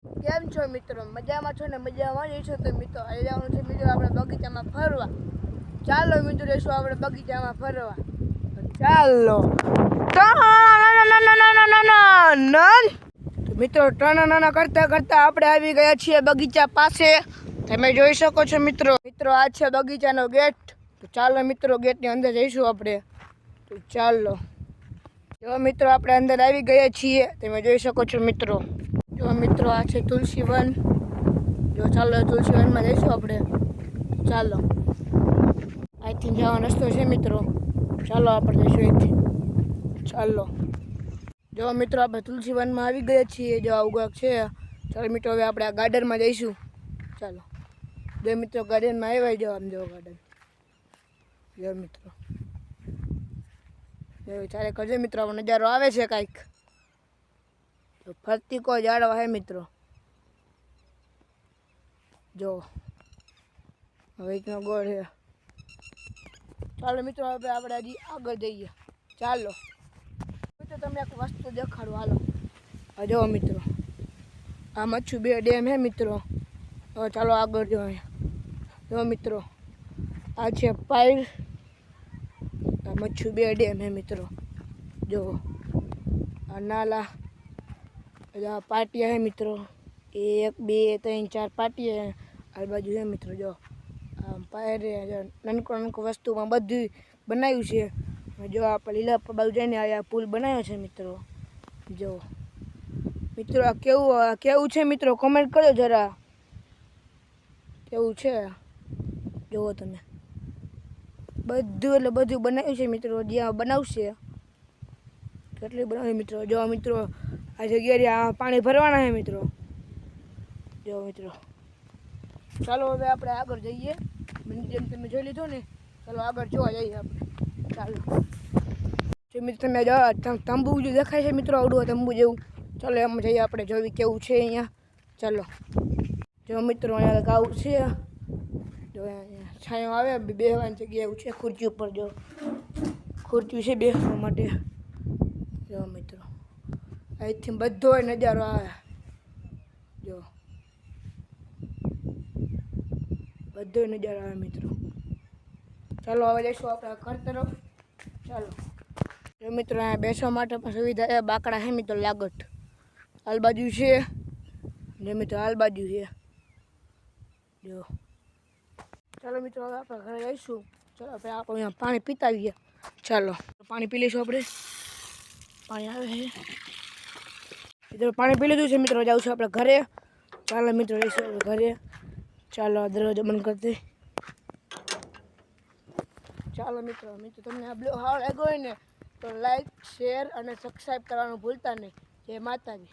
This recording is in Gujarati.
કેમ છો મિત્રો? મજામાં છો ને? મજામાં જ છો તો મિત્રો આવી જવાનું છે મિત્રો આપણે બગીચામાં ફરવા. ચાલો મિત્રો જઈશું આપણે બગીચામાં ફરવા. ચાલો મિત્રો નાના કરતા કરતા આપણે આવી ગયા છીએ બગીચા પાસે. તમે જોઈ શકો છો મિત્રો. મિત્રો આ છે બગીચાનો ગેટ. તો ચાલો મિત્રો ગેટની અંદર જઈશું આપણે. તો ચાલો જો મિત્રો આપણે અંદર આવી ગયા છીએ. તમે જોઈ શકો છો મિત્રો. જો મિત્રો આ છે તુલસી વન. જો ચાલો તુલસી વનમાં જઈશું આપણે. ચાલો અહીંથી જવાનો રસ્તો છે મિત્રો. ચાલો આપણે જઈશું અહીંથી. ચાલો જો મિત્રો આપણે તુલસી વનમાં આવી ગયા છીએ. જો આવું કાંક છે. ચાલો મિત્રો હવે આપણે આ ગાર્ડનમાં જઈશું. ચાલો જો મિત્રો ગાર્ડનમાં આવ્યા જાઓ. આમ જો ગાર્ડન જો મિત્રો. જો ચારે કરજો મિત્રો. નજારો આવે છે કાંઈક. તો ફરતી કોઈ ઝાડવા હે મિત્રો. જો હવે એકનો ગોળ છે. ચાલો મિત્રો હવે આપણે હજી આગળ જઈએ. ચાલો મિત્રો તમને એક વસ્તુ દેખાડું. હાલો આ જો મિત્રો આ મચ્છુ બે ડેમ હે મિત્રો. હવે ચાલો આગળ જો. જો મિત્રો આ છે પાયર. આ મચ્છુ બે ડેમ હે મિત્રો. જો આ નાલા પાટિયા હે મિત્રો. 1 2 3 4 પાટિયા આ બાજુ છે મિત્રો. જો આમ પાયરે નાનકો વસ્તુમાં બધું બનાવ્યું છે. જો આપણે લીલા બાજુ જઈને આ પુલ બનાવ્યો છે મિત્રો. જો મિત્રો આ કેવું છે મિત્રો? કોમેન્ટ કરજો જરા. કેવું છે જુઓ તમે. બધું એટલે બધું બનાવ્યું છે મિત્રો. જ્યાં બનાવશે કેટલી બનાવ્યું મિત્રો. જો મિત્રો આ જગ્યાએ આ પાણી ભરવાના છે મિત્રો. જો મિત્રો ચાલો હવે આપણે આગળ જઈએ. જેમ તમે જોઈ લીધું ને. ચાલો આગળ જોવા જઈએ આપણે. ચાલો જો મિત્રો તમે જો તંબુ જે દેખાય છે મિત્રો. આવડું તંબુ જેવું. ચાલો એમ જઈએ આપણે જોવી કેવું છે અહીંયા. ચાલો જો મિત્રો અહીંયા ગાવું છે. જો અહીંયા છાંયો આવે બેસવાની જગ્યા એવું છે. ખુરચી ઉપર જો ખુરચી છે બેસવા માટે. જો મિત્રો અહીંથી બધો નજારો આવે. જો બધો નજારો આવે મિત્રો. ચાલો હવે જઈશું આપણે ઘર તરફ. ચાલો જો મિત્રો અહીંયા બેસવા માટે પણ સુવિધા છે. બાકડા છે મિત્રો લાગટ. હાલ બાજુ છે. જો મિત્રો હાલ બાજુ છે. જો ચાલો મિત્રો હવે આપણે ઘરે જઈશું. ચાલો આપણે અહીંયા પાણી પીતા આવીએ. ચાલો પાણી પી લઈશું આપણે. પાણી આવે છે મિત્રો. પાણી પી લીધું છે મિત્રો. જાઉં છું આપણે ઘરે. ચાલો મિત્રો જઈશું ઘરે. ચાલો દરવાજો બંધ કરી દે. ચાલો મિત્રો તમને આ બ્લોગ સારો લાગ્યો હોય ને તો લાઈક શેર અને સબસ્ક્રાઈબ કરવાનું ભૂલતા નહીં. જય માતાજી.